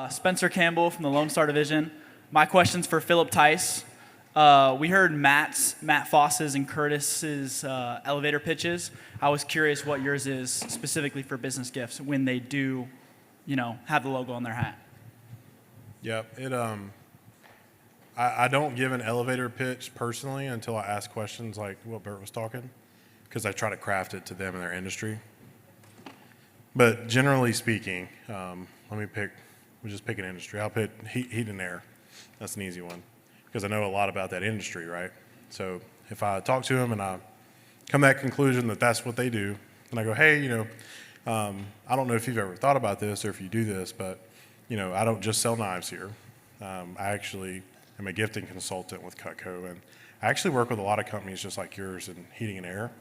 Spencer Campbell from the Lone Star Division. My question's for Philip Tice. We heard Matt Foss's and Curtis's elevator pitches. I was curious what yours is specifically for business gifts when they do, have the logo on their hat. Yep. I don't give an elevator pitch personally until I ask questions like what Bert was talking, because I try to craft it to them in their industry. But generally speaking, we'll just pick an industry. I'll pick heat and air. That's an easy one because I know a lot about that industry, right? So if I talk to them and I come to that conclusion that that's what they do, and I go, hey, I don't know if you've ever thought about this or if you do this, but I don't just sell knives here. I actually am a gifting consultant with Cutco, and I actually work with a lot of companies just like yours in heating and air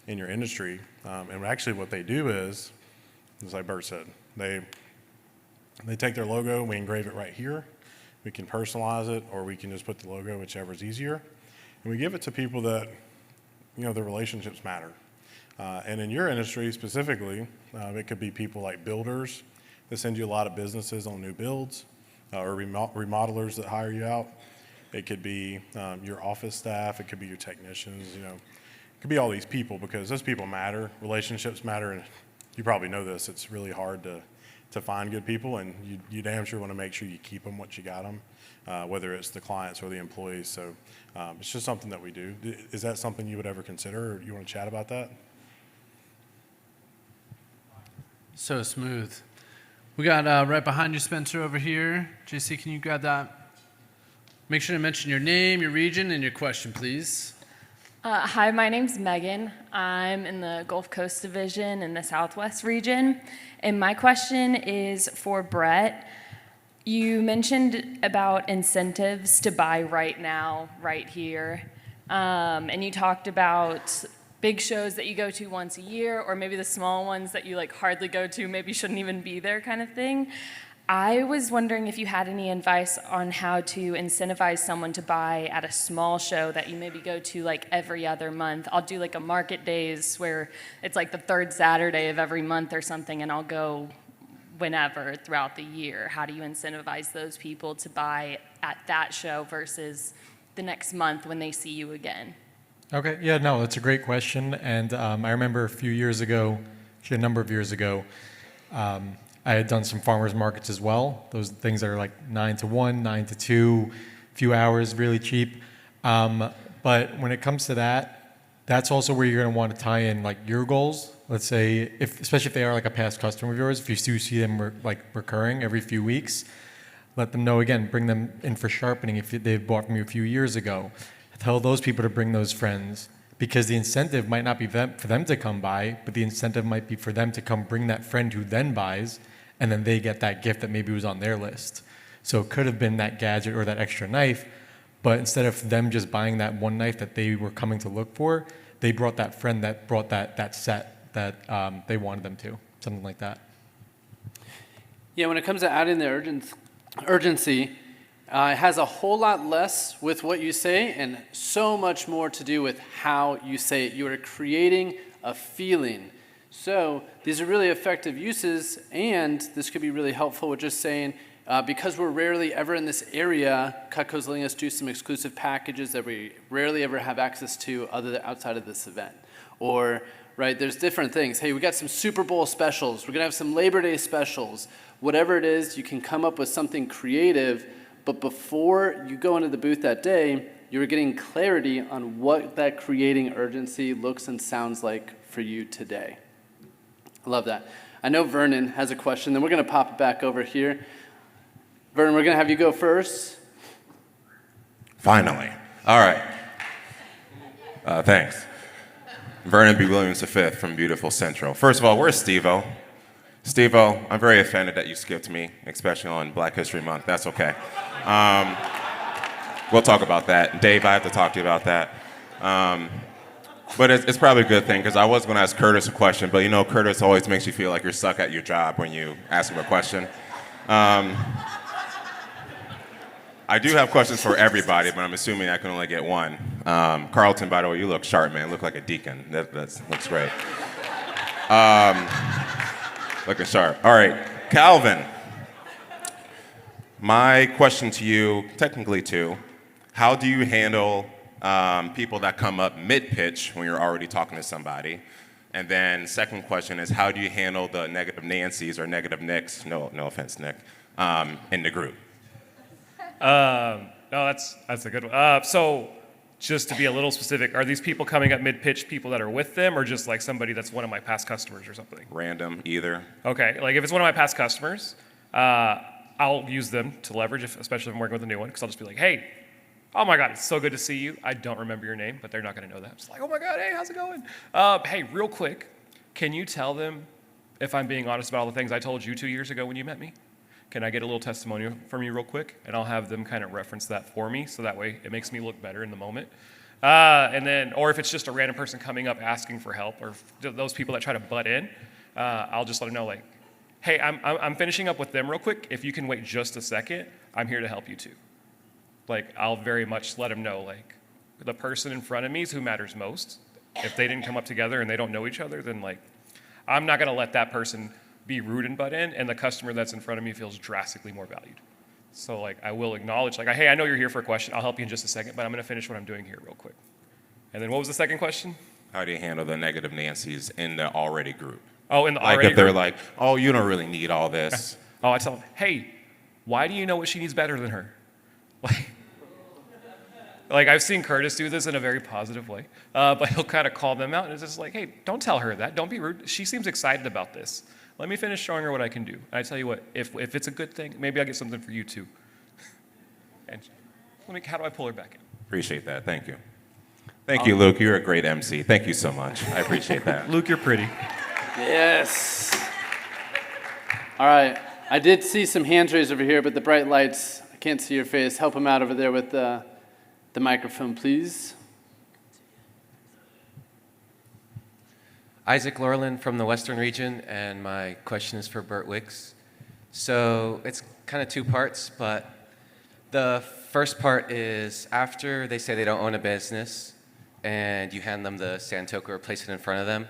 in your industry. And actually what they do is like Bert said, they take their logo, we engrave it right here. We can personalize it, or we can just put the logo, whichever is easier. And we give it to people that, the relationships matter. And in your industry specifically, it could be people like builders that send you a lot of businesses on new builds, or remodelers that hire you out. It could be your office staff. It could be your technicians. It could be all these people because those people matter. Relationships matter, and you probably know this. It's really hard to find good people, and you damn sure want to make sure you keep them once you got them, whether it's the clients or the employees. So it's just something that we do. Is that something you would ever consider, or you want to chat about that? So smooth. We got right behind you, Spencer, over here. JC, can you grab that? Make sure to mention your name, your region, and your question, please. Hi, my name's Megan. I'm in the Gulf Coast Division in the Southwest region. And my question is for Brett. You mentioned about incentives to buy right now, right here. And you talked about big shows that you go to once a year, or maybe the small ones that you hardly go to, maybe shouldn't even be there kind of thing. I was wondering if you had any advice on how to incentivize someone to buy at a small show that you maybe go to every other month. I'll do a market days where it's the third Saturday of every month or something, and I'll go whenever throughout the year. How do you incentivize those people to buy at that show versus the next month when they see you again? Okay, yeah, no, that's a great question. And I remember a few years ago, actually a number of years ago, I had done some farmers markets as well. Those things that are 9 to 1, 9 to 2, few hours, really cheap. But when it comes to that, that's also where you're going to want to tie in your goals. Let's say, especially if they are a past customer of yours, if you do see them recurring every few weeks, let them know again, bring them in for sharpening if they've bought from you a few years ago. Tell those people to bring those friends, because the incentive might not be for them to come by, but the incentive might be for them to come bring that friend who then buys, and then they get that gift that maybe was on their list. So it could have been that gadget or that extra knife, but instead of them just buying that one knife that they were coming to look for, they brought that friend that brought that set that they wanted them to, something like that. Yeah, when it comes to adding the urgency, it has a whole lot less with what you say and so much more to do with how you say it. You are creating a feeling. So these are really effective uses, and this could be really helpful with just saying, because we're rarely ever in this area, Cutco's letting us do some exclusive packages that we rarely ever have access to outside of this event. Or, right, there's different things. Hey, we got some Super Bowl specials. We're going to have some Labor Day specials. Whatever it is, you can come up with something creative, but before you go into the booth that day, you're getting clarity on what that creating urgency looks and sounds like for you today. I love that. I know Vernon has a question, then we're going to pop it back over here. Vernon, we're going to have you go first. Finally. All right. Thanks. Vernon B. Williams V from beautiful Central. First of all, where's Steve-O? Steve-O, I'm very offended that you skipped me, especially on Black History Month. That's okay. We'll talk about that. Dave, I have to talk to you about that. But it's probably a good thing, because I was going to ask Curtis a question, but Curtis always makes you feel like you're stuck at your job when you ask him a question. I do have questions for everybody, but I'm assuming I can only get one. Carlton, by the way, you look sharp, man. You look like a deacon. That looks great. Looking sharp. All right, Calvin. My question to you, technically too, how do you handle people that come up mid-pitch when you're already talking to somebody? And then second question is, how do you handle the negative Nancys or negative Nicks, no offense, Nick, in the group? No, that's a good one. So just to be a little specific, are these people coming up mid-pitch people that are with them, or just like somebody that's one of my past customers or something? Random, either. Okay, like if it's one of my past customers, I'll use them to leverage, especially if I'm working with a new one, because I'll just be like, hey, oh my God, it's so good to see you. I don't remember your name, but they're not going to know that. It's like, oh my God, hey, how's it going? Hey, real quick, can you tell them if I'm being honest about all the things I told you 2 years ago when you met me? Can I get a little testimonial from you real quick? And I'll have them kind of reference that for me, so that way it makes me look better in the moment. And then, or if it's just a random person coming up asking for help, or those people that try to butt in, I'll just let them know, like, hey, I'm finishing up with them real quick. If you can wait just a second, I'm here to help you too. Like, I'll very much let them know, like, the person in front of me is who matters most. If they didn't come up together and they don't know each other, then, like, I'm not going to let that person be rude and butt in, and the customer that's in front of me feels drastically more valued. So, like, I will acknowledge, like, hey, I know you're here for a question. I'll help you in just a second, but I'm going to finish what I'm doing here real quick. And then what was the second question? How do you handle the negative Nancys in the already group? Oh, in the Like already if they're group. like, oh, you don't really need all this. Oh, I tell them, hey, why do you know what she needs better than her? Like I've seen Curtis do this in a very positive way, but he'll kind of call them out, and it's just like, hey, don't tell her that. Don't be rude. She seems excited about this. Let me finish showing her what I can do. And I tell you what, if it's a good thing, maybe I'll get something for you too. And how do I pull her back in? Appreciate that. Thank you. Thank you, Luke. You're a great MC. Thank you so much. I appreciate that. Luke, you're pretty. Yes. All right. I did see some hands raised over here, but the bright lights, I can't see your face. Help him out over there with the microphone, please. Isaac Lorland from the Western region, and my question is for Bert Wicks. So it's kind of two parts, but the first part is after they say they don't own a business and you hand them the sand token or place it in front of them,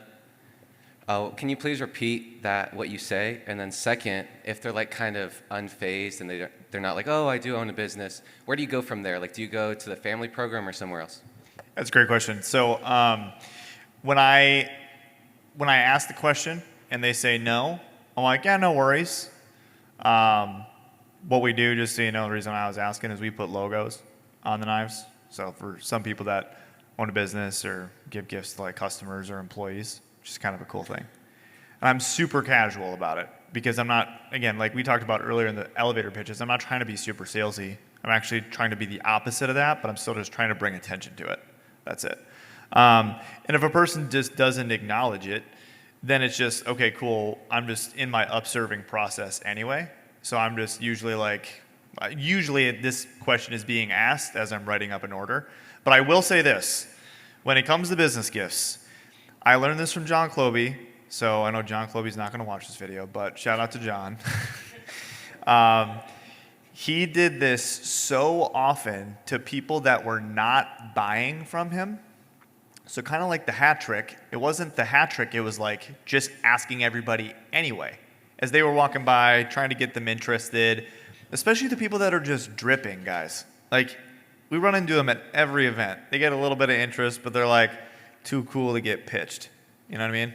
can you please repeat that, what you say? And then second, if they're like kind of unfazed and they're not like, oh, I do own a business, where do you go from there? Like, do you go to the family program or somewhere else? That's a great question. So when I ask the question and they say no, I'm like, yeah, no worries. What we do, just so you know, the reason I was asking is we put logos on the knives. So for some people that own a business or give gifts to like customers or employees, which is kind of a cool thing. And I'm super casual about it because I'm not, again, like we talked about earlier in the elevator pitches, I'm not trying to be super salesy. I'm actually trying to be the opposite of that, but I'm still just trying to bring attention to it. That's it. And if a person just doesn't acknowledge it, then it's just, okay, cool, I'm just in my upserving process anyway. So I'm just usually like, usually this question is being asked as I'm writing up an order. But I will say this, when it comes to business gifts, I learned this from John Cloby, so I know John Cloby's not gonna watch this video, but shout out to John. He did this so often to people that were not buying from him. So kind of like the hat trick, it wasn't the hat trick, it was like just asking everybody anyway. As they were walking by, trying to get them interested, especially the people that are just dripping, guys. Like, we run into them at every event. They get a little bit of interest, but they're like, too cool to get pitched. You know what I mean?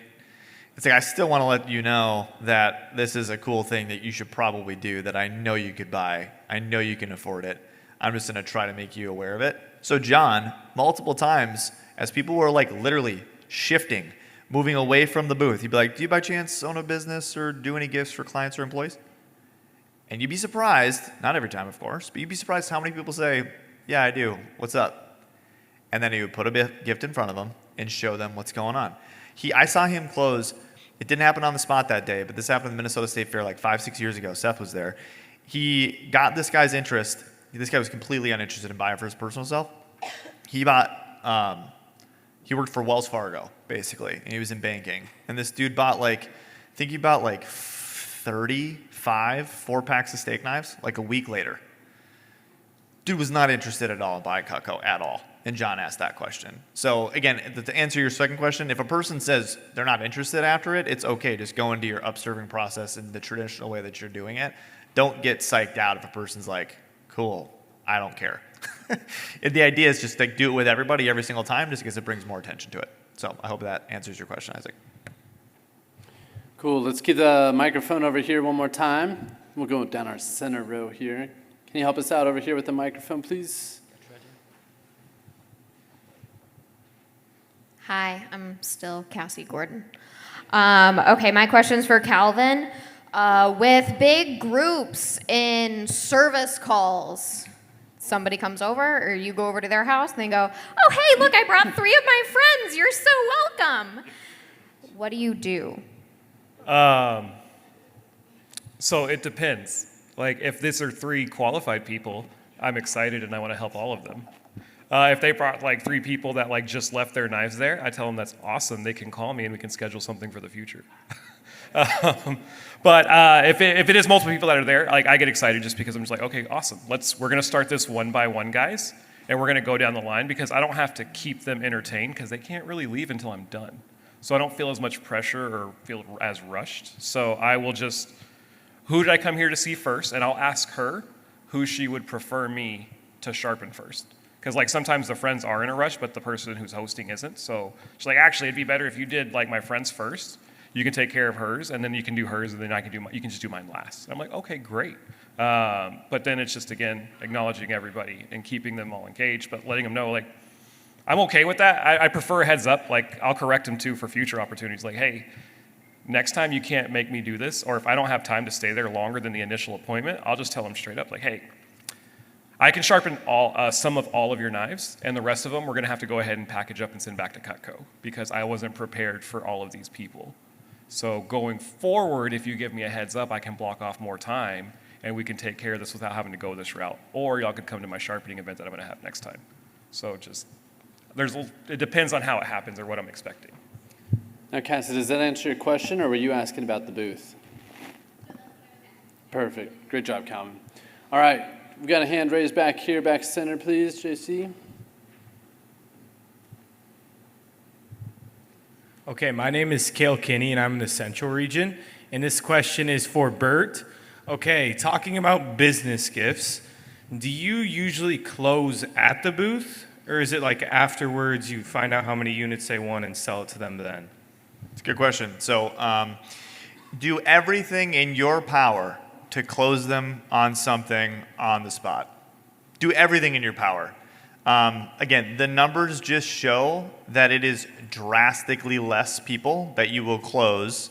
It's like, I still want to let you know that this is a cool thing that you should probably do, that I know you could buy. I know you can afford it. I'm just going to try to make you aware of it. So John, multiple times, as people were like literally shifting, moving away from the booth, he'd be like, do you by chance own a business or do any gifts for clients or employees? And you'd be surprised, not every time of course, but you'd be surprised how many people say, yeah, I do. What's up? And then he would put a gift in front of them and show them what's going on. I saw him close. It didn't happen on the spot that day, but this happened at the Minnesota State Fair like 5-6 years ago. Seth was there. He got this guy's interest. This guy was completely uninterested in buying for his personal self. He worked for Wells Fargo, basically, and he was in banking. And this dude bought I think he bought 35 4-packs of steak knives, like a week later. Dude was not interested at all in buying Cutco at all. And John asked that question. So again, to answer your second question, if a person says they're not interested after it, it's okay. Just go into your upserving process in the traditional way that you're doing it. don't get psyched out if a person's like, cool, I don't care. And the idea is just like do it with everybody every single time just because it brings more attention to it. So I hope that answers your question, Isaac. Cool. Let's keep the microphone over here one more time. We'll go down our center row here. Can you help us out over here with the microphone, please? Hi, I'm still Cassie Gordon. Okay, my question's for Calvin. With big groups in service calls, somebody comes over or you go over to their house and they go, oh, hey, look, I brought 3 of my friends. You're so welcome. What do you do? So it depends. Like, if these are 3 qualified people, I'm excited and I want to help all of them. If they brought like 3 people that like just left their knives there, I tell them that's awesome. They can call me and we can schedule something for the future. But if it is multiple people that are there, like I get excited just because I'm just like, okay, awesome. We're gonna start this one by one, guys, and we're gonna go down the line because I don't have to keep them entertained because they can't really leave until I'm done. So I don't feel as much pressure or feel as rushed. So I will just, who did I come here to see first? And I'll ask her who she would prefer me to sharpen first. Because like sometimes the friends are in a rush, but the person who's hosting isn't. So she's like, actually, it'd be better if you did like my friends first. You can take care of hers, and then you can do hers, and then you can just do mine last. And I'm like, okay, great. But then it's just again acknowledging everybody and keeping them all engaged, but letting them know like I'm okay with that. I prefer a heads up. Like I'll correct them too for future opportunities. Like, hey, next time you can't make me do this, or if I don't have time to stay there longer than the initial appointment, I'll just tell them straight up, like, hey, I can sharpen some of all of your knives, and the rest of them we're going to have to go ahead and package up and send back to Cutco because I wasn't prepared for all of these people. So going forward, if you give me a heads up, I can block off more time, and we can take care of this without having to go this route. Or y'all could come to my sharpening event that I'm going to have next time. So just it depends on how it happens or what I'm expecting. Now, Cassie, does that answer your question, or were you asking about the booth? Perfect. Great job, Calvin. All right. We've got a hand raised back here, back center, please, JC. Okay, my name is Cale Kinney, and I'm in the Central region. And this question is for Bert. Okay, talking about business gifts, do you usually close at the booth, or is it like afterwards you find out how many units they want and sell it to them then? It's a good question. So do everything in your power to close them on something on the spot. Do everything in your power. Again, the numbers just show that it is drastically less people that you will close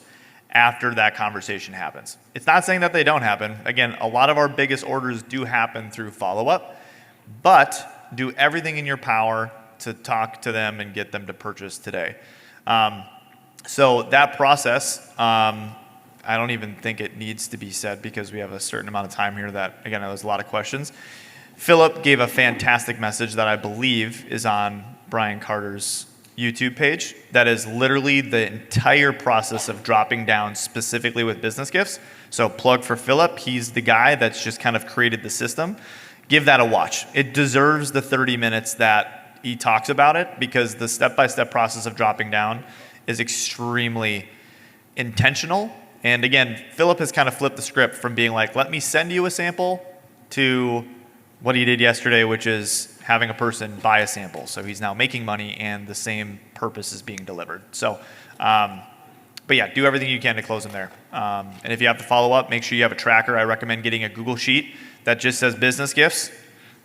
after that conversation happens. It's not saying that they don't happen. Again, a lot of our biggest orders do happen through follow-up, but do everything in your power to talk to them and get them to purchase today. So that process, I don't even think it needs to be said because we have a certain amount of time here that, again, there's a lot of questions. Philip gave a fantastic message that I believe is on Brian Carter's YouTube page. That is literally the entire process of dropping down specifically with business gifts. So plug for Philip. He's the guy that's just kind of created the system. Give that a watch. It deserves the 30 minutes that he talks about it because the step-by-step process of dropping down is extremely intentional. And again, Philip has kind of flipped the script from being like, let me send you a sample to what he did yesterday, which is having a person buy a sample. So he's now making money and the same purpose is being delivered. So, but yeah, do everything you can to close them there. And if you have to follow up, make sure you have a tracker. I recommend getting a Google Sheet that just says business gifts.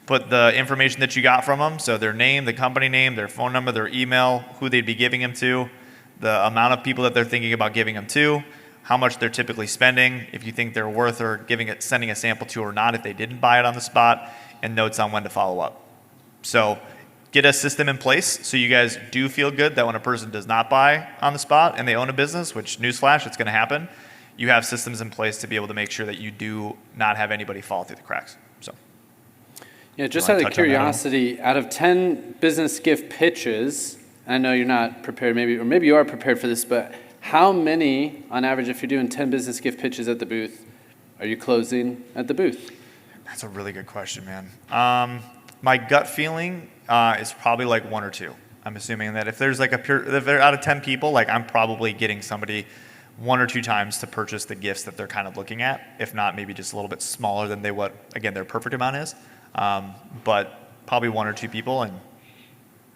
Put the information that you got from them, so their name, the company name, their phone number, their email, who they'd be giving them to, the amount of people that they're thinking about giving them to, how much they're typically spending, if you think they're worth or sending a sample to or not if they didn't buy it on the spot, and notes on when to follow up. So get a system in place so you guys do feel good that when a person does not buy on the spot and they own a business, which newsflash, it's going to happen, you have systems in place to be able to make sure that you do not have anybody fall through the cracks. So. Yeah, just out of curiosity, out of 10 business gift pitches, I know you're not prepared, maybe you are prepared for this, but how many, on average, if you're doing 10 business gift pitches at the booth, are you closing at the booth? That's a really good question, man. My gut feeling is probably like 1 or 2. I'm assuming that if there's like if they're out of 10 people, like I'm probably getting somebody one or two times to purchase the gifts that they're kind of looking at. If not, maybe just a little bit smaller than their perfect amount is. But probably one or two people. And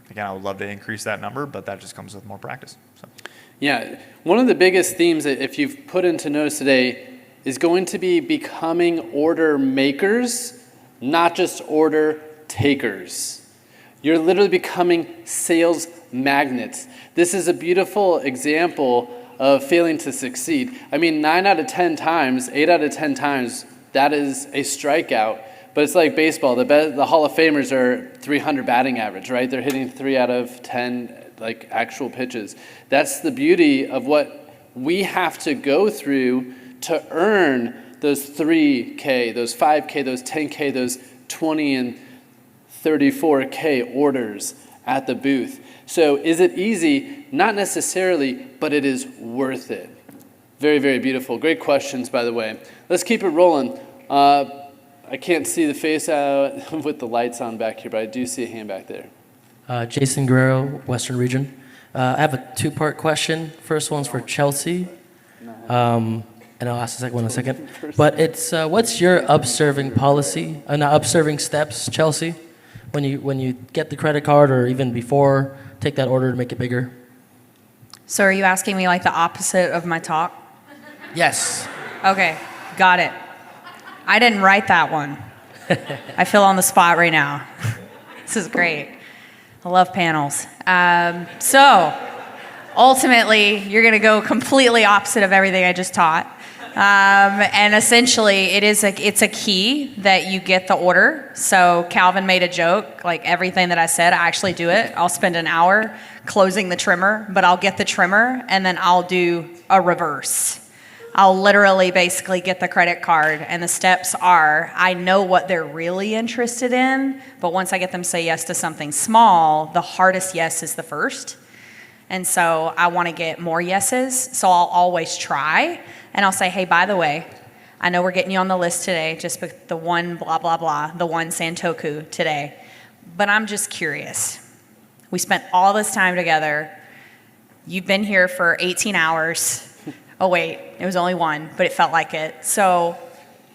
again, I would love to increase that number, but that just comes with more practice. So. Yeah, one of the biggest themes that if you've put into notes today is going to be becoming order makers, not just order takers. You're literally becoming sales magnets. This is a beautiful example of failing to succeed. I mean, 9 out of 10 times, 8 out of 10 times, that is a strikeout. But it's like baseball. The Hall of Famers are 300 batting average, right? They're hitting 3 out of 10 like actual pitches. That's the beauty of what we have to go through to earn those 3K, those 5K, those 10K, those 20 and 34K orders at the booth. So is it easy? Not necessarily, but it is worth it. Very, very beautiful. Great questions, by the way. Let's keep it rolling. I can't see the face out with the lights on back here, but I do see a hand back there. Jason Guerrero, Western Region. I have a two-part question. First one's for Chelsea, and I'll ask the second one in a second. But it's what's your upserving policy? Not upserving steps, Chelsea, when you get the credit card or even before, take that order to make it bigger. So are you asking me like the opposite of my talk? Yes. Okay, got it. I didn't write that one. I feel on the spot right now. This is great. I love panels. So ultimately, you're going to go completely opposite of everything I just taught. And essentially, it's a key that you get the order. So Calvin made a joke, like everything that I said, I actually do it. I'll spend an hour closing the trimmer, but I'll get the trimmer, and then I'll do a reverse. I'll literally basically get the credit card, and the steps are, I know what they're really interested in, but once I get them to say yes to something small, the hardest yes is the first. And so I want to get more yeses, so I'll always try, and I'll say, hey, by the way, I know we're getting you on the list today, just the one blah, blah, blah, the one Santoku today, but I'm just curious. We spent all this time together. You've been here for 18 hours. Oh, wait, it was only one, but it felt like it. So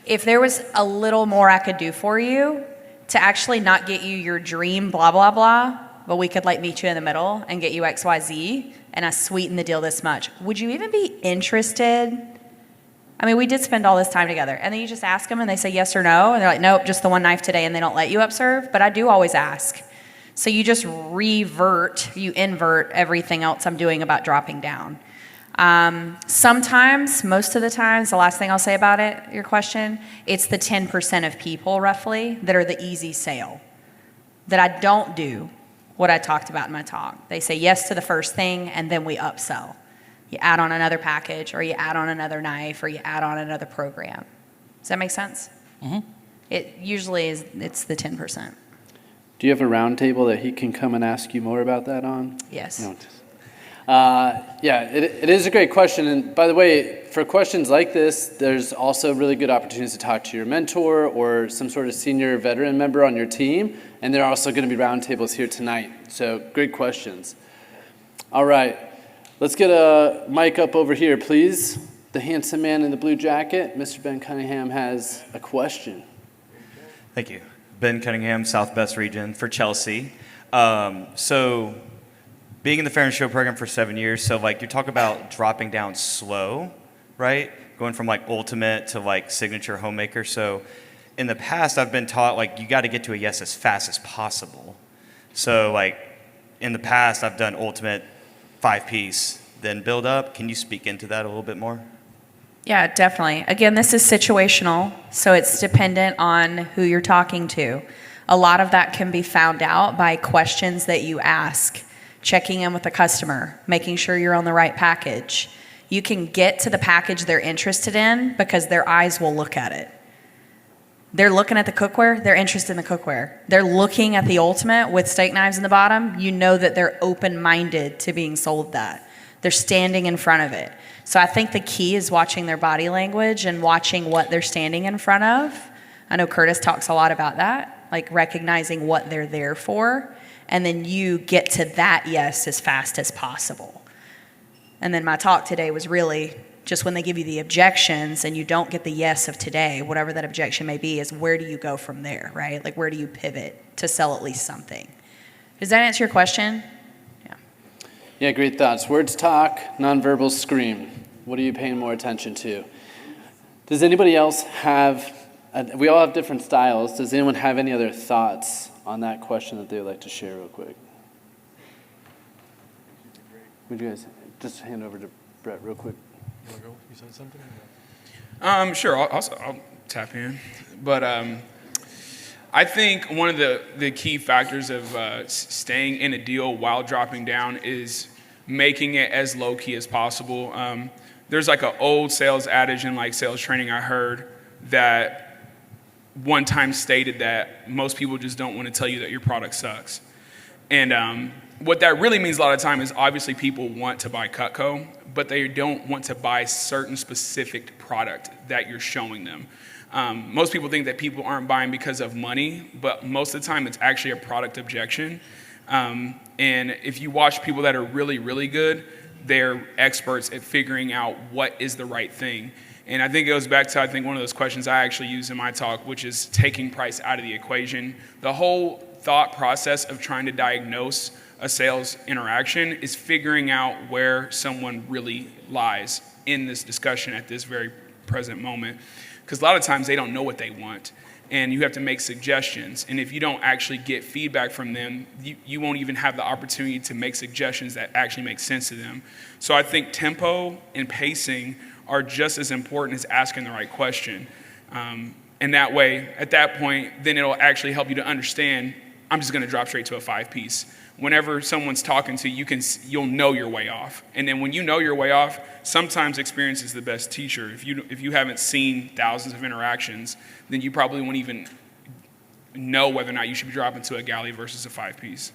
if there was a little more I could do for you to actually not get you your dream blah, blah, blah, but we could like meet you in the middle and get you X, Y, Z, and I sweeten the deal this much, would you even be interested? I mean, we did spend all this time together. And then you just ask them and they say yes or no. And they're like, nope, just the one knife today, and they don't let you upserve. But I do always ask. So you just you invert everything else I'm doing about dropping down. Sometimes, most of the times, the last thing I'll say about it, your question, it's the 10% of people roughly that are the easy sale, that I don't do what I talked about in my talk. They say yes to the first thing, and then we upsell. You add on another package, or you add on another knife, or you add on another program. Does that make sense? Mm-hmm. It usually is, it's the 10%. Do you have a round table that he can come and ask you more about that on? Yes. No. Yeah, it is a great question. And by the way, for questions like this, there's also really good opportunities to talk to your mentor or some sort of senior veteran member on your team. And there are also going to be roundtables here tonight. So great questions. All right, let's get a mic up over here, please. The handsome man in the blue jacket, Mr. Ben Cunningham, has a question. Thank you. Ben Cunningham, Southwest Region for Chelsea. So being in the Fair and Show program for 7 years, so like you talk about dropping down slow, right? Going from like ultimate to like signature homemaker. So in the past, I've been taught like you got to get to a yes as fast as possible. So like in the past, I've done ultimate 5-piece, then build up. Can you speak into that a little bit more? Yeah, definitely. Again, this is situational, so it's dependent on who you're talking to. A lot of that can be found out by questions that you ask, checking in with the customer, making sure you're on the right package. You can get to the package they're interested in because their eyes will look at it. They're looking at the cookware, they're interested in the cookware. They're looking at the ultimate with steak knives in the bottom, you know that they're open-minded to being sold that. They're standing in front of it. So I think the key is watching their body language and watching what they're standing in front of. I know Curtis talks a lot about that, like recognizing what they're there for, and then you get to that yes as fast as possible. And then my talk today was really just when they give you the objections and you don't get the yes of today, whatever that objection may be, is where do you go from there, right? Like, where do you pivot to sell at least something? Does that answer your question? Yeah. Yeah, great thoughts. Words talk, nonverbals scream. What are you paying more attention to? Does anybody else have, we all have different styles. Does anyone have any other thoughts on that question that they would like to share real quick? Would you guys just hand over to Brett real quick? You want to go? You said something? Sure, I'll tap in. But I think one of the key factors of staying in a deal while dropping down is making it as low key as possible. There's like an old sales adage in like sales training I heard that one time stated that most people just don't want to tell you that your product sucks. And what that really means a lot of time is obviously people want to buy Cutco, but they don't want to buy certain specific product that you're showing them. Most people think that people aren't buying because of money, but most of the time it's actually a product objection. And if you watch people that are really, really good, they're experts at figuring out what is the right thing. And I think it goes back to, one of those questions I actually use in my talk, which is taking price out of the equation. The whole thought process of trying to diagnose a sales interaction is figuring out where someone really lies in this discussion at this very present moment. Because a lot of times they don't know what they want, and you have to make suggestions. And if you don't actually get feedback from them, you won't even have the opportunity to make suggestions that actually make sense to them. So I think tempo and pacing are just as important as asking the right question. And that way, at that point, then it'll actually help you to understand, I'm just gonna drop straight to a 5-piece. Whenever someone's talking to you, you'll know your way off. And then when you know your way off, sometimes experience is the best teacher. If you haven't seen thousands of interactions, then you probably won't even know whether or not you should be dropping to a galley versus a 5-piece.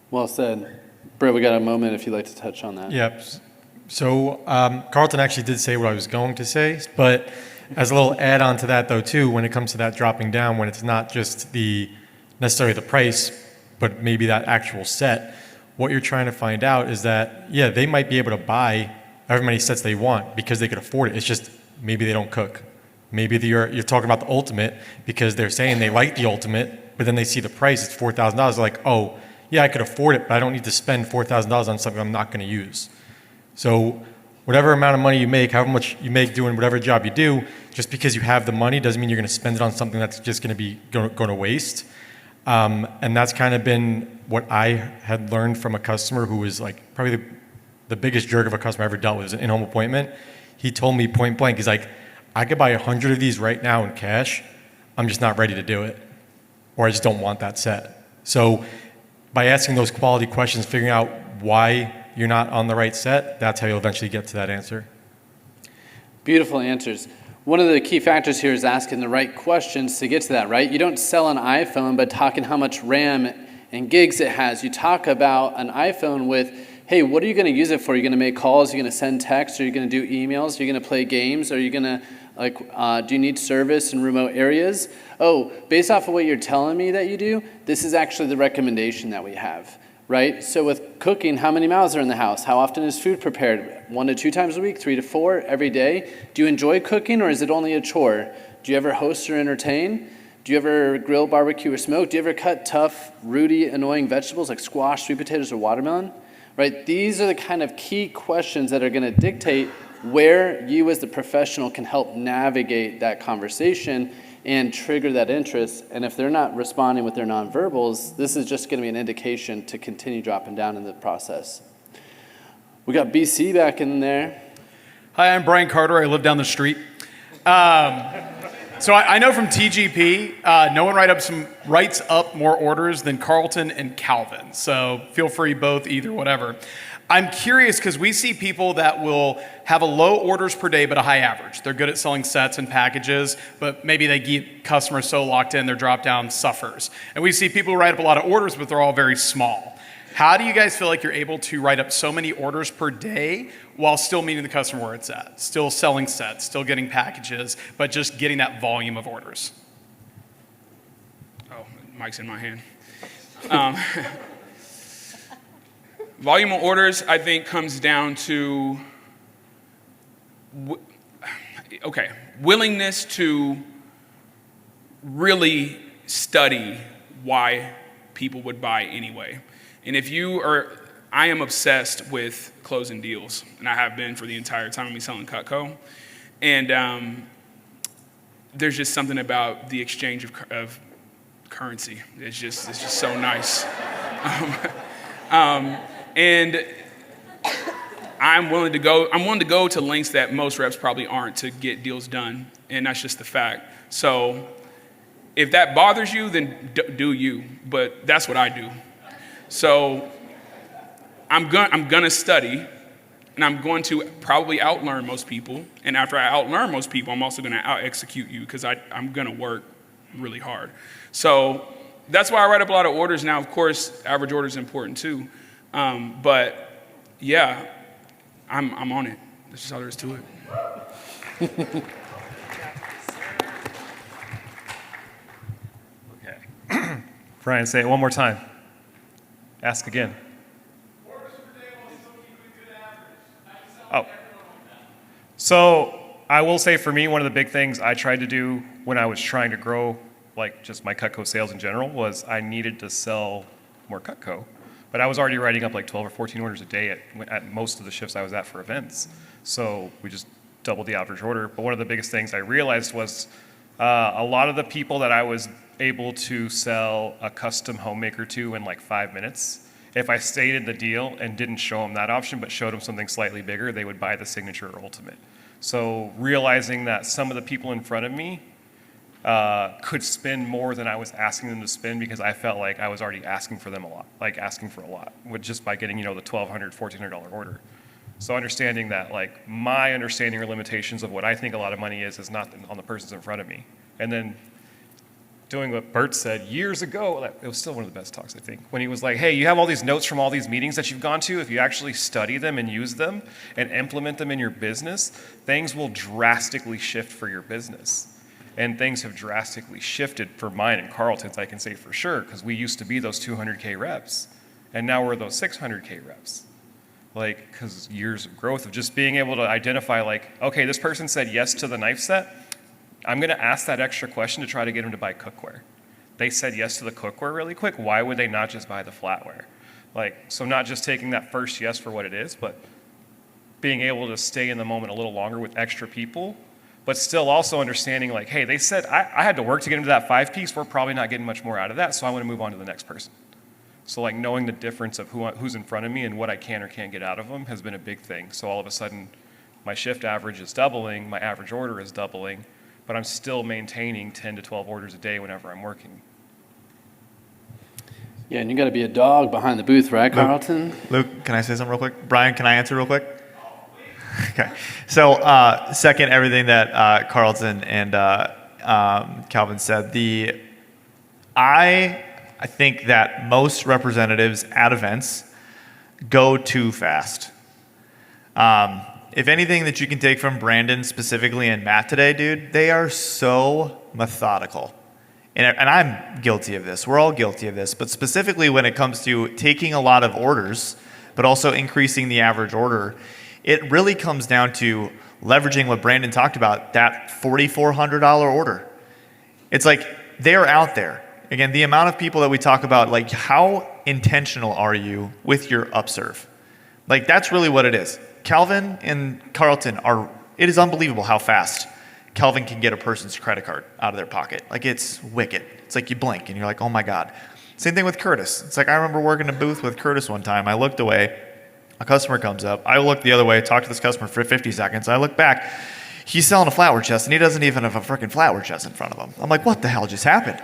Well said. Brett, we got a moment if you'd like to touch on that. Yep. So Carlton actually did say what I was going to say, but as a little add-on to that, though, too, when it comes to that dropping down, when it's not just necessarily the price, but maybe that actual set, what you're trying to find out is that, yeah, they might be able to buy however many sets they want because they could afford it. It's just maybe they don't cook. Maybe you're talking about the Ultimate because they're saying they like the Ultimate, but then they see the price, it's $4,000. They're like, oh, yeah, I could afford it, but I don't need to spend $4,000 on something I'm not going to use. So whatever amount of money you make, however much you make doing whatever job you do, just because you have the money doesn't mean you're going to spend it on something that's just going to be going to waste. And that's kind of been what I had learned from a customer who was like probably the biggest jerk of a customer I ever dealt with. It was an in-home appointment. He told me point blank, he's like, I could buy 100 of these right now in cash. I'm just not ready to do it. Or I just don't want that set. So by asking those quality questions, figuring out why you're not on the right set, that's how you'll eventually get to that answer. Beautiful answers. One of the key factors here is asking the right questions to get to that, right? You don't sell an iPhone by talking how much RAM and gigs it has. You talk about an iPhone with, hey, what are you going to use it for? Are you going to make calls? Are you going to send texts? Are you going to do emails? Are you going to play games? Are you going to, do you need service in remote areas? Oh, based off of what you're telling me that you do, this is actually the recommendation that we have. Right? So with cooking, how many mouths are in the house? How often is food prepared? 1 to 2 times a week, 3 to 4 every day? Do you enjoy cooking or is it only a chore? Do you ever host or entertain? Do you ever grill, barbecue, or smoke? Do you ever cut tough, rooty, annoying vegetables like squash, sweet potatoes, or watermelon? Right? These are the kind of key questions that are going to dictate where you as the professional can help navigate that conversation and trigger that interest. And if they're not responding with their nonverbals, this is just going to be an indication to continue dropping down in the process. We got BC back in there. Hi, I'm Brian Carter. I live down the street. So I know from TGP, no one writes up more orders than Carlton and Calvin. So feel free both, either, whatever. I'm curious because we see people that will have a low orders per day but a high average. They're good at selling sets and packages, but maybe they get customers so locked in their drop down suffers. And we see people who write up a lot of orders, but they're all very small. How do you guys feel like you're able to write up so many orders per day while still meeting the customer where it's at? Still selling sets, still getting packages, but just getting that volume of orders? Oh, mic's in my hand. Volume of orders, I think, comes down to okay, willingness to really study why people would buy anyway. And if you are, I am obsessed with closing deals, and I have been for the entire time I've been selling Cutco. And there's just something about the exchange of currency. It's just so nice. And I'm willing to go to lengths that most reps probably aren't to get deals done, and that's just the fact. So if that bothers you, then do you, but that's what I do. So I'm gonna study, and I'm going to probably outlearn most people, and after I outlearn most people, I'm also gonna out-execute you, because I'm gonna work really hard. So that's why I write up a lot of orders now. Of course, average order is important too, but yeah, I'm on it. That's just all there is to it. Okay. Brian, say it one more time. Ask again. Oh. So I will say for me, one of the big things I tried to do when I was trying to grow, like just my Cutco sales in general, was I needed to sell more Cutco. But I was already writing up like 12 or 14 orders a day at most of the shifts I was at for events. So we just doubled the average order. But one of the biggest things I realized was a lot of the people that I was able to sell a custom homemaker to in like 5 minutes, if I stated the deal and didn't show them that option, but showed them something slightly bigger, they would buy the Signature or Ultimate. So realizing that some of the people in front of me could spend more than I was asking them to spend, because I felt like I was already asking for them a lot, like asking for a lot, with just by getting, the $1,200, $1,400 order. So understanding that, like, my understanding or limitations of what I think a lot of money is not on the persons in front of me. And then doing what Bert said years ago, it was still one of the best talks, I think, when he was like, hey, you have all these notes from all these meetings that you've gone to. If you actually study them and use them and implement them in your business, things will drastically shift for your business. And things have drastically shifted for mine and Carlton's, I can say for sure, because we used to be those 200K reps, and now we're those 600K reps. Like, because years of growth of just being able to identify, like, okay, this person said yes to the knife set. I'm going to ask that extra question to try to get them to buy cookware. They said yes to the cookware really quick. Why would they not just buy the flatware? Like, so not just taking that first yes for what it is, but being able to stay in the moment a little longer with extra people, but still also understanding, like, hey, they said I had to work to get into that 5-piece. We're probably not getting much more out of that, so I want to move on to the next person. So, like, knowing the difference of who's in front of me and what I can or can't get out of them has been a big thing. So all of a sudden, my shift average is doubling, my average order is doubling, but I'm still maintaining 10 to 12 orders a day whenever I'm working. Yeah, and you got to be a dog behind the booth, right, Carlton? Luke, can I say something real quick? Brian, can I answer real quick? Okay. So, second, everything that Carlton and Calvin said. I think that most representatives at events go too fast. If anything that you can take from Brandon specifically and Matt today, dude, they are so methodical. And I'm guilty of this. We're all guilty of this. But specifically when it comes to taking a lot of orders, but also increasing the average order, it really comes down to leveraging what Brandon talked about, that $4,400 order. It's like they're out there. Again, the amount of people that we talk about, like, how intentional are you with your upserve? Like, that's really what it is. Calvin and Carlton it is unbelievable how fast Calvin can get a person's credit card out of their pocket. Like, it's wicked. It's like you blink and you're like, oh my God. Same thing with Curtis. It's like I remember working a booth with Curtis one time. I looked away, a customer comes up. I look the other way, talk to this customer for 50 seconds. I look back, he's selling a flatware chest and he doesn't even have a freaking flatware chest in front of him. I'm like, what the hell just happened?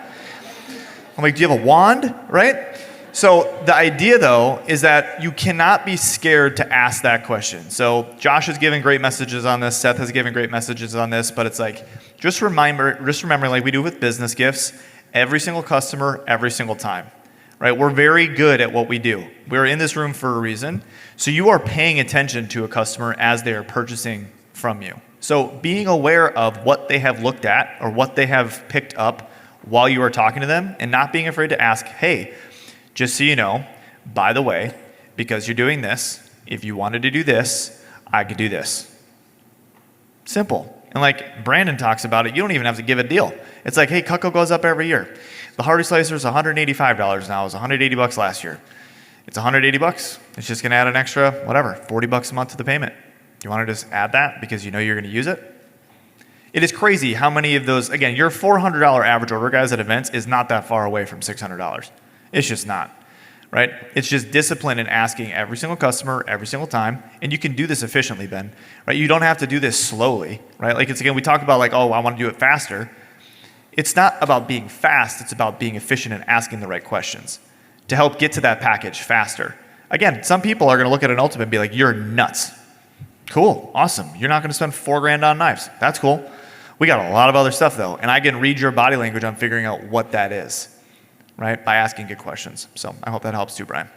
I'm like, do you have a wand, right? So the idea, though, is that you cannot be scared to ask that question. So Josh has given great messages on this. Seth has given great messages on this. But it's like, just remember, like we do with business gifts, every single customer, every single time, right? We're very good at what we do. We're in this room for a reason. So you are paying attention to a customer as they are purchasing from you. So being aware of what they have looked at or what they have picked up while you are talking to them, and not being afraid to ask, hey, just so you know, by the way, because you're doing this, if you wanted to do this, I could do this. Simple. And like Brandon talks about it, you don't even have to give a deal. It's like, hey, Cutco goes up every year. The Hardy Slicer is $185 now. It was $180 last year. It's $180. It's just going to add an extra, whatever, $40 a month to the payment. You want to just add that because you know you're going to use it? It is crazy how many of those, again, your $400 average order, guys, at events is not that far away from $600. It's just not, right? It's just discipline in asking every single customer every single time, and you can do this efficiently, Ben, right? You don't have to do this slowly, right? Like, it's, again, we talk about like, oh, I want to do it faster. It's not about being fast. It's about being efficient and asking the right questions to help get to that package faster. Again, some people are going to look at an Ultimate and be like, you're nuts. Cool, awesome. You're not going to spend $4,000 on knives. That's cool. We got a lot of other stuff though, and I can read your body language on figuring out what that is, right? By asking good questions. So I hope that helps too, Brian.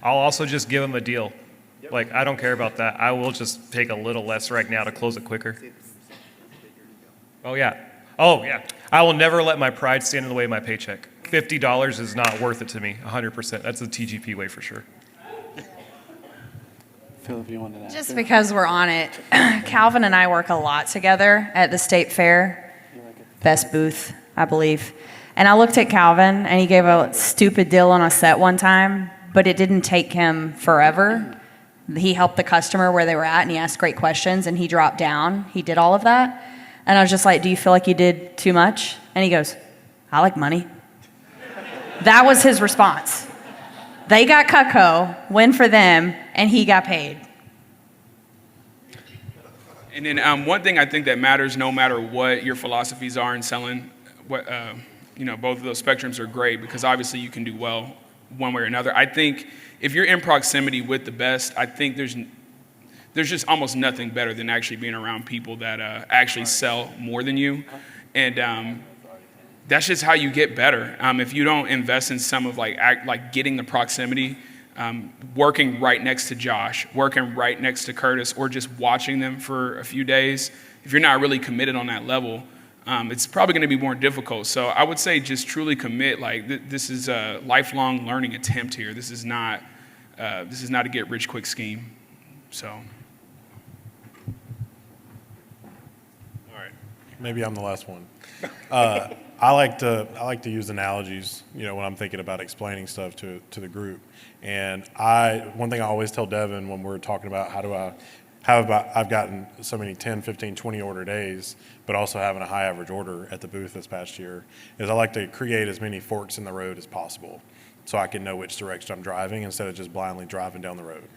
I'll also just give them a deal. Like, I don't care about that. I will just take a little less right now to close it quicker. Oh, yeah. Oh, yeah. I will never let my pride stand in the way of my paycheck. $50 is not worth it to me, 100%. That's the TGP way for sure. Phil, if you wanted to ask. Just because we're on it, Calvin and I work a lot together at the state fair, best booth, I believe. And I looked at Calvin, and he gave a stupid deal on a set one time, but it didn't take him forever. He helped the customer where they were at, and he asked great questions, and he dropped down. He did all of that. And I was just like, do you feel like you did too much? And he goes, I like money. That was his response. They got Cutco, win for them, and he got paid. And then one thing I think that matters, no matter what your philosophies are in selling, both of those spectrums are great because obviously you can do well one way or another. I think if you're in proximity with the best, I think there's just almost nothing better than actually being around people that actually sell more than you, and that's just how you get better. If you don't invest in some of like getting the proximity, working right next to Josh, working right next to Curtis, or just watching them for a few days, if you're not really committed on that level, it's probably going to be more difficult. So I would say just truly commit. Like this is a lifelong learning attempt here. This is not a get rich quick scheme. So. All right, maybe I'm the last one. I like to use analogies, when I'm thinking about explaining stuff to the group. And one thing I always tell Devin when we're talking about I've gotten so many 10, 15, 20 order days, but also having a high average order at the booth this past year, is I like to create as many forks in the road as possible so I can know which direction I'm driving instead of just blindly driving down the road,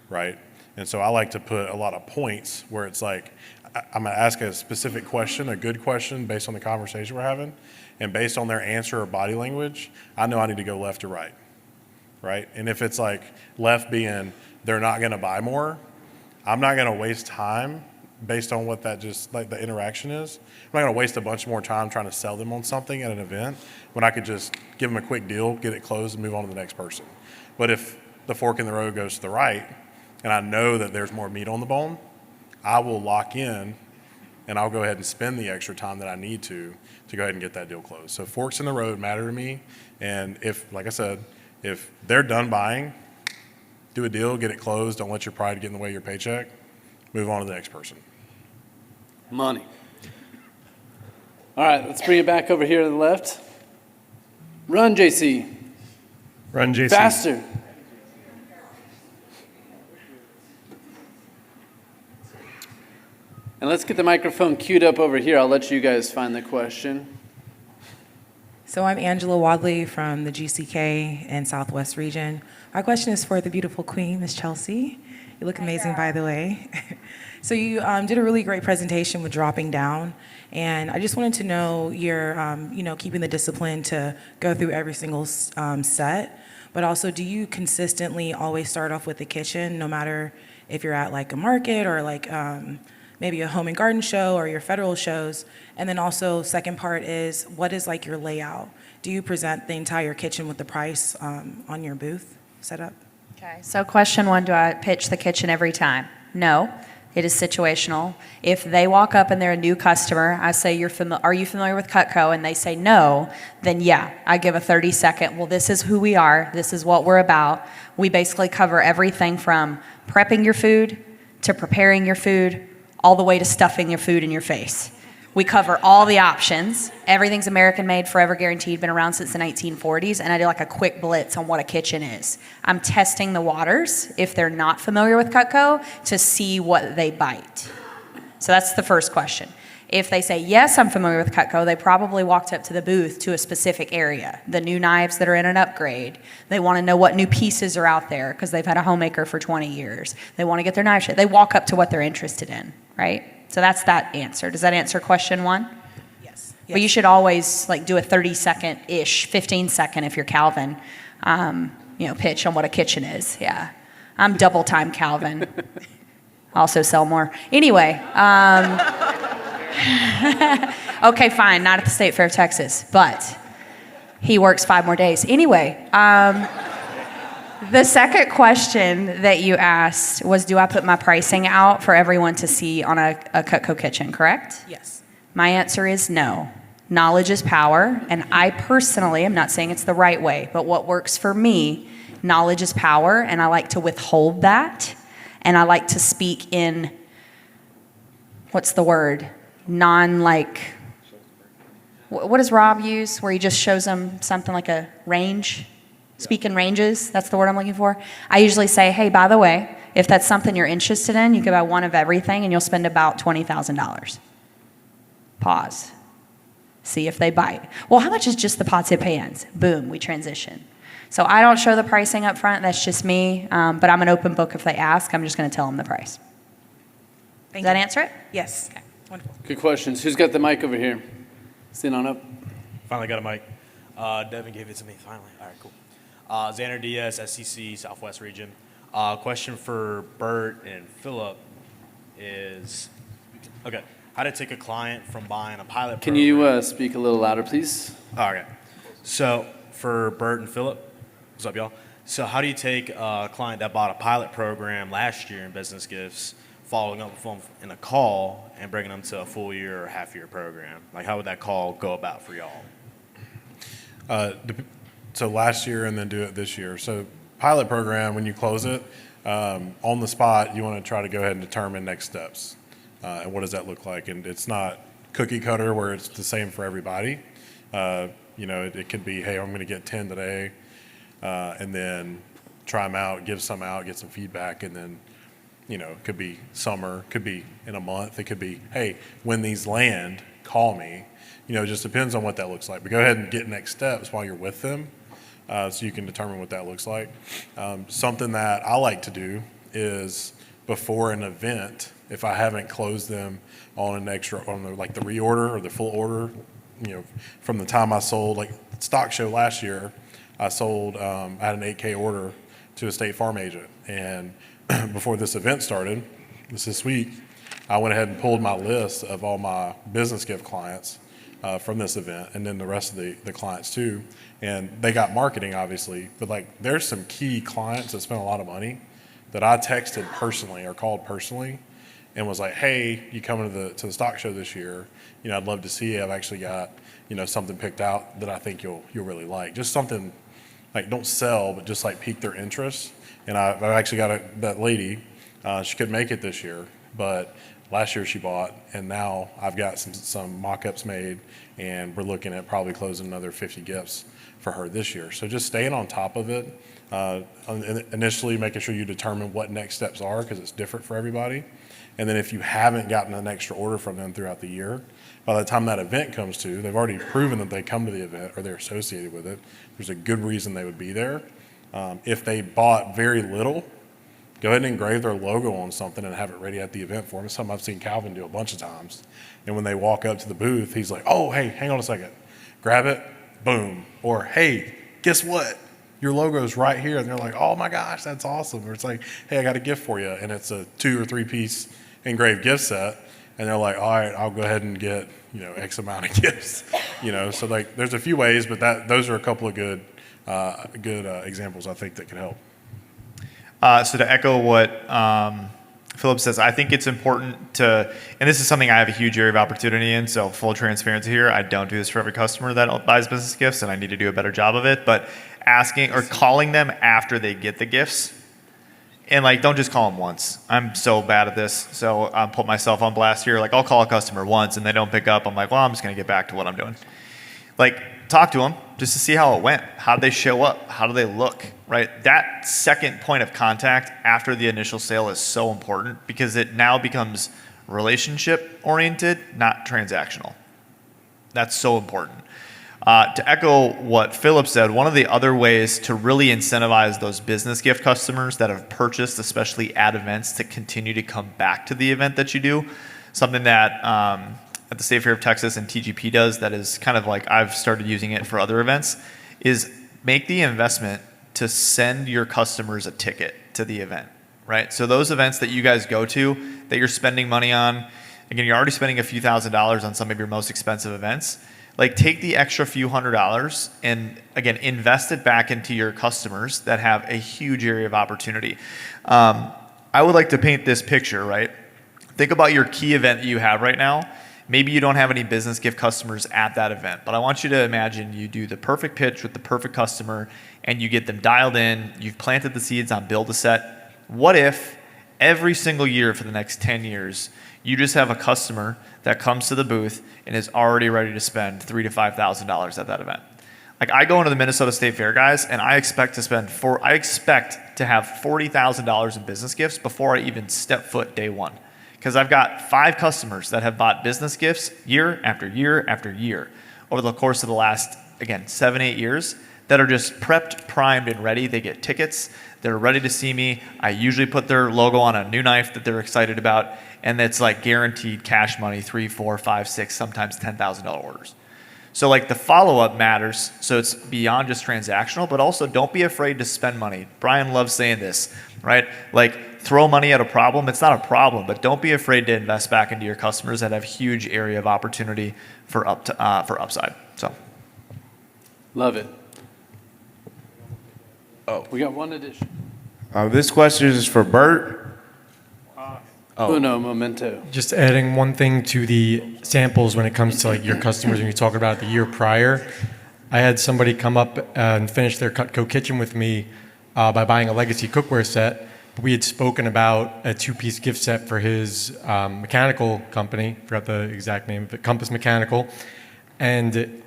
right? And so I like to put a lot of points where it's like, I'm going to ask a specific question, a good question based on the conversation we're having, and based on their answer or body language, I know I need to go left or right, right? And if it's like left being they're not going to buy more, I'm not going to waste time based on what that just like the interaction is. I'm not going to waste a bunch more time trying to sell them on something at an event when I could just give them a quick deal, get it closed, and move on to the next person. But if the fork in the road goes to the right, and I know that there's more meat on the bone, I will lock in and I'll go ahead and spend the extra time that I need to go ahead and get that deal closed. So forks in the road matter to me. And if, like I said, if they're done buying, do a deal, get it closed, don't let your pride get in the way of your paycheck, move on to the next person. Money. All right, let's bring it back over here to the left. Run, JC. Run, JC. Faster. And let's get the microphone queued up over here. I'll let you guys find the question. So I'm Angela Wadley from the GCK and Southwest region. My question is for the beautiful queen, Miss Chelsea. You look amazing, by the way. So you did a really great presentation with dropping down, and I just wanted to know your, keeping the discipline to go through every single set, but also do you consistently always start off with the kitchen, no matter if you're at like a market or like maybe a home and garden show or your federal shows? And then also, second part is, what is like your layout? Do you present the entire kitchen with the price on your booth setup? Okay, so question one, do I pitch the kitchen every time? No, it is situational. If they walk up and they're a new customer, I say, are you familiar with Cutco? And they say no, then yeah, I give a 30-second, well, this is who we are, this is what we're about. We basically cover everything from prepping your food to preparing your food, all the way to stuffing your food in your face. We cover all the options. Everything's American made, forever guaranteed, been around since the 1940s, and I do like a quick blitz on what a kitchen is. I'm testing the waters, if they're not familiar with Cutco, to see what they bite. So that's the first question. If they say, yes, I'm familiar with Cutco, they probably walked up to the booth to a specific area. The new knives that are in an upgrade. They want to know what new pieces are out there because they've had a homemaker for 20 years. They want to get their knife shaped. They walk up to what they're interested in, right? So that's that answer. Does that answer question one? Yes. But you should always like do a 30-second-ish, 15-second if you're Calvin, pitch on what a kitchen is. Yeah. I'm double time Calvin. Also sell more. Anyway. Okay, fine. Not at the State Fair of Texas, but he works 5 more days. Anyway. The second question that you asked was, do I put my pricing out for everyone to see on a Cutco kitchen, correct? Yes. My answer is no. Knowledge is power, and I personally, I'm not saying it's the right way, but what works for me, knowledge is power, and I like to withhold that, and I like to speak in, what's the word? What does Rob use, where he just shows them something like a range? Speak in ranges, that's the word I'm looking for. I usually say, hey, by the way, if that's something you're interested in, you can buy one of everything and you'll spend about $20,000. Pause. See if they bite. Well, how much is just the pots and pans? Boom, we transition. So I don't show the pricing up front, that's just me, but I'm an open book if they ask, I'm just gonna tell them the price. Does that answer it? Yes. Okay. Wonderful. Good questions. Who's got the mic over here? Stand on up. Finally got a mic. Devin gave it to me finally. All right, cool. Xander Diaz, SCC, Southwest Region. Question for Bert and Philip is, okay, how to take a client from buying a pilot Can program. you speak a little louder, please? Okay. So for Bert and Philip, what's up, y'all? So how do you take a client that bought a pilot program last year in business gifts, following up with them in a call and bringing them to a full year or half year program? Like, how would that call go about for y'all? So last year and then do it this year. So pilot program, when you close it, on the spot, you want to try to go ahead and determine next steps. And what does that look like? And it's not cookie cutter where it's the same for everybody. It could be, hey, I'm going to get 10 today, and then try them out, give some out, get some feedback, and then, it could be summer, could be in a month. It could be, hey, when these land, call me. It just depends on what that looks like. But go ahead and get next steps while you're with them. So you can determine what that looks like. Something that I like to do is before an event, if I haven't closed them on the reorder or the full order, from the time I sold, like stock show last year, I sold, I had an 8K order to a State Farm agent. And before this event started, this week, I went ahead and pulled my list of all my business gift clients from this event, and then the rest of the clients too. And they got marketing, obviously, but there's some key clients that spent a lot of money that I texted personally or called personally and was like, hey, you coming to the stock show this year? I'd love to see you. I've actually got, something picked out that I think you'll really like. Just something don't sell, but just pique their interest. And I've actually got that lady, she couldn't make it this year, but last year she bought, and now I've got some mock-ups made, and we're looking at probably closing another 50 gifts for her this year. So just staying on top of it, initially making sure you determine what next steps are, because it's different for everybody. And then if you haven't gotten an extra order from them throughout the year, by the time that event comes to, they've already proven that they come to the event or they're associated with it. There's a good reason they would be there. If they bought very little, go ahead and engrave their logo on something and have it ready at the event for them. It's something I've seen Calvin do a bunch of times. And when they walk up to the booth, he's like, oh, hey, hang on a second. Grab it, boom. Or, hey, guess what? Your logo's right here. And they're like, oh my gosh, that's awesome. Or it's like, hey, I got a gift for you. And it's a 2 or 3 piece engraved gift set. And they're like, all right, I'll go ahead and get, X amount of gifts. So there's a few ways, but those are a couple of good examples I think that can help. So to echo what Philip says, I think it's important to, and this is something I have a huge area of opportunity in, so full transparency here, I don't do this for every customer that buys business gifts, and I need to do a better job of it, but asking or calling them after they get the gifts And like, don't just call them once. I'm so bad at this, so I'll put myself on blast here. Like, I'll call a customer once and they don't pick up. I'm like, well, I'm just gonna get back to what I'm doing. Like, talk to them just to see how it went. How did they show up? How do they look, right? That second point of contact after the initial sale is so important because it now becomes relationship oriented, not transactional. That's so important. To echo what Philip said, one of the other ways to really incentivize those business gift customers that have purchased, especially at events, to continue to come back to the event that you do, something that at the State Fair of Texas and TGP does that is kind of like I've started using it for other events, is make the investment to send your customers a ticket to the event, right? So those events that you guys go to, that you're spending money on, again, you're already spending a few $1,000s on some of your most expensive events. Like, take the extra few $100s and, again, invest it back into your customers that have a huge area of opportunity. I would like to paint this picture, right? Think about your key event that you have right now. Maybe you don't have any business gift customers at that event, but I want you to imagine you do the perfect pitch with the perfect customer and you get them dialed in, you've planted the seeds on Build-A-Set. What if every single year for the next 10 years, you just have a customer that comes to the booth and is already ready to spend $3,000 to $5,000 at that event? Like, I go into the Minnesota State Fair, guys, and I expect to have $40,000 in business gifts before I even step foot day one. Because I've got 5 customers that have bought business gifts year after year after year over the course of the last, again, 7, 8 years that are just prepped, primed, and ready. They get tickets. They're ready to see me. I usually put their logo on a new knife that they're excited about, and it's like guaranteed cash money, 3, 4, 5, 6, sometimes $10,000 orders. So like, the follow-up matters. So it's beyond just transactional, but also don't be afraid to spend money. Brian loves saying this, right? Like, throw money at a problem. It's not a problem, but don't be afraid to invest back into your customers that have huge area of opportunity for upside. So, love it. Oh, we got one addition. This question is for Bert. Uno momento. Just adding one thing to the samples when it comes to like your customers when you talk about the year prior. I had somebody come up and finish their Cutco kitchen with me by buying a legacy cookware set. We had spoken about a 2-piece gift set for his mechanical company. Forgot the exact name of it, Compass Mechanical. And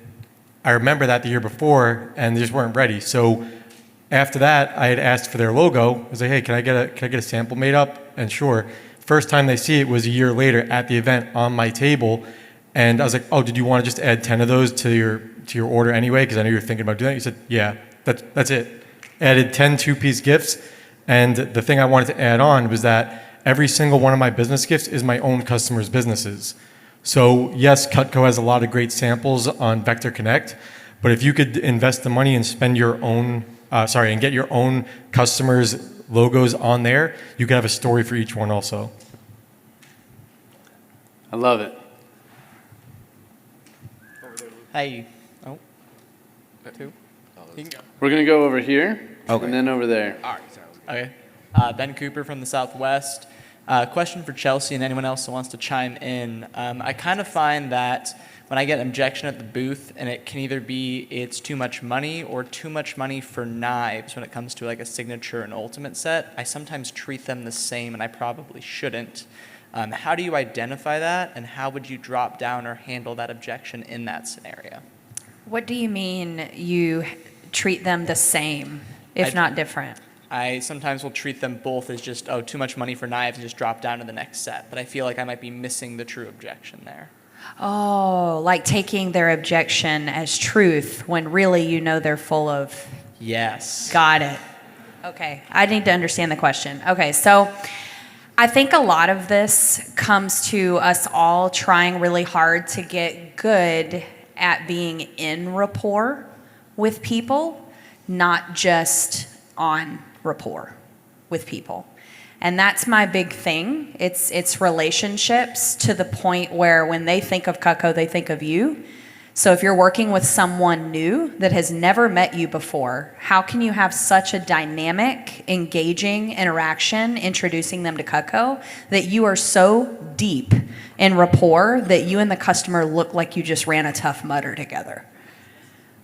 I remember that the year before, and they just weren't ready. So after that, I had asked for their logo. I was like, hey, can I get a sample made up? And sure. First time they see it was a year later at the event on my table. And I was like, oh, did you want to just add 10 of those to your order anyway? Because I know you were thinking about doing that. He said, yeah, that's it. Added 10 2-piece gifts. And the thing I wanted to add on was that every single one of my business gifts is my own customers' businesses. So yes, Cutco has a lot of great samples on Vector Connect, but if you could invest the money and spend your own, and get your own customers' logos on there, you could have a story for each one also. I love it. Hey. Oh. 2. We're going to go over here, Okay. and then over there. All right. Okay. Ben Cooper from the Southwest. Question for Chelsea and anyone else who wants to chime in. I kind of find that when I get an objection at the booth, and it can either be it's too much money or too much money for knives when it comes to like a signature and ultimate set, I sometimes treat them the same, and I probably shouldn't. How do you identify that, and how would you drop down or handle that objection in that scenario? What do you mean you treat them the same, if not different? I sometimes will treat them both as just, oh, too much money for knives, and just drop down to the next set. But I feel like I might be missing the true objection there. Oh, like taking their objection as truth when really you know they're full of... Yes. Got it. Okay, I need to understand the question. Okay, so I think a lot of this comes to us all trying really hard to get good at being in rapport with people, not just on rapport with people. And that's my big thing. It's relationships to the point where when they think of Cutco, they think of you. So if you're working with someone new that has never met you before, how can you have such a dynamic, engaging interaction introducing them to Cutco that you are so deep in rapport that you and the customer look like you just ran a Tough Mudder together?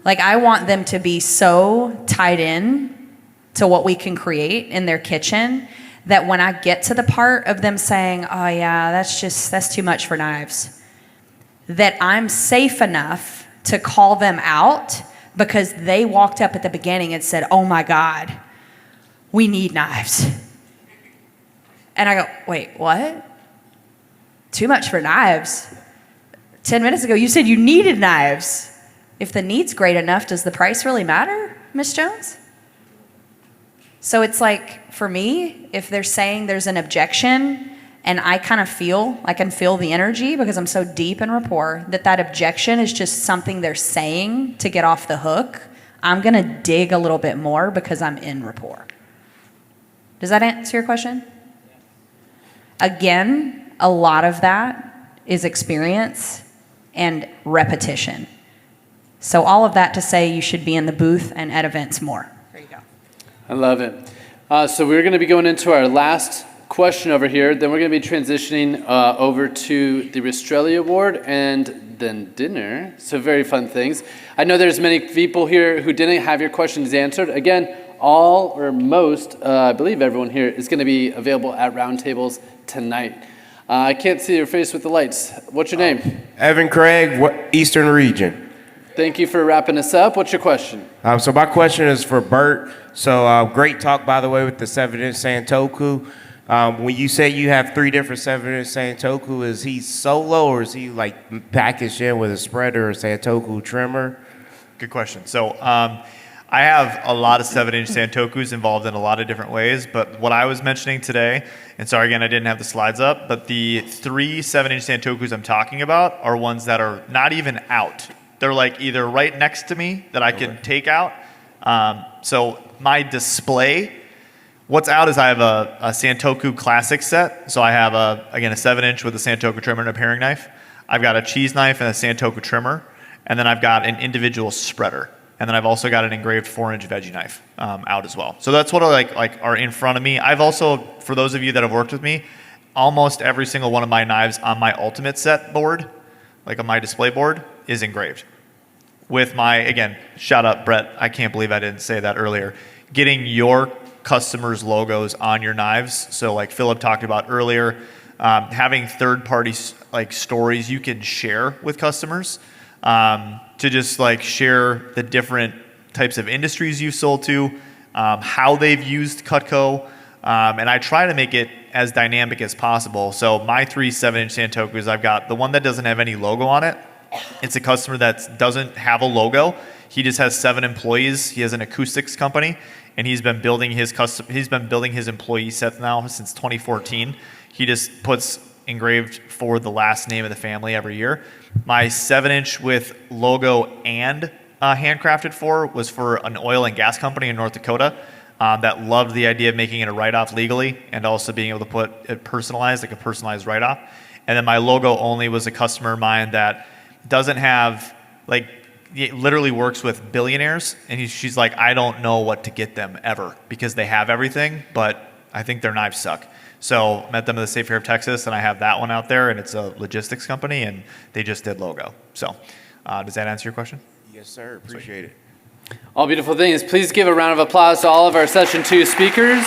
Like, I want them to be so tied in to what we can create in their kitchen that when I get to the part of them saying, oh yeah, that's too much for knives, that I'm safe enough to call them out because they walked up at the beginning and said, oh my God, we need knives. And I go, wait, what? Too much for knives? 10 minutes ago, you said you needed knives. If the need's great enough, does the price really matter, Miss Jones? So it's like, for me, if they're saying there's an objection and I kind of I can feel the energy because I'm so deep in rapport, that objection is just something they're saying to get off the hook, I'm going to dig a little bit more because I'm in rapport. Does that answer your question? Again, a lot of that is experience and repetition. So all of that to say you should be in the booth and at events more. There you go. I love it. So we're going to be going into our last question over here. Then we're going to be transitioning over to the Restrelli Award and then dinner. So very fun things. I know there's many people here who didn't have your questions answered. Again, all or most, I believe everyone here is going to be available at roundtables tonight. I can't see your face with the lights. What's your name? Evan Craig, Eastern Region. Thank you for wrapping us up. What's your question? So my question is for Bert. So great talk, by the way, with the 7-inch Santoku. When you say you have 3 different 7-inch Santoku, is he solo or is he like packaged in with a spreader or Santoku trimmer? Good question. So I have a lot of 7-inch Santokus involved in a lot of different ways, but what I was mentioning today, and sorry again, I didn't have the slides up, but the 3 7-inch Santokus I'm talking about are ones that are not even out. They're like either right next to me that I can take out. So my display, what's out is I have a Santoku Classic set. So I have, again, a 7-inch with a Santoku trimmer and a paring knife. I've got a cheese knife and a Santoku trimmer. And then I've got an individual spreader. And then I've also got an engraved 4-inch veggie knife out as well. So that's what like are in front of me. I've also, for those of you that have worked with me, almost every single one of my knives on my ultimate set board, like on my display board, is engraved. With my, again, shout out Brett, I can't believe I didn't say that earlier, getting your customers' logos on your knives. So like Philip talked about earlier, having third-party like stories you can share with customers to just like share the different types of industries you've sold to, how they've used Cutco, and I try to make it as dynamic as possible. So my 3 7-inch Santokus, I've got the one that doesn't have any logo on it. It's a customer that doesn't have a logo. He just has 7 employees. He has an acoustics company, and he's been building his employee sets now since 2014. He just puts engraved for the last name of the family every year. My 7-inch with logo and handcrafted for was for an oil and gas company in North Dakota that loved the idea of making it a write-off legally and also being able to put it personalized, like a personalized write-off. And then my logo only was a customer of mine that doesn't have, like, it literally works with billionaires, and she's like, I don't know what to get them ever because they have everything, but I think their knives suck. So met them at the State Fair of Texas, and I have that one out there, and it's a logistics company, and they just did logo. So does that answer your question? Yes, sir. Appreciate it. All beautiful things. Please give a round of applause to all of our Session 2 speakers.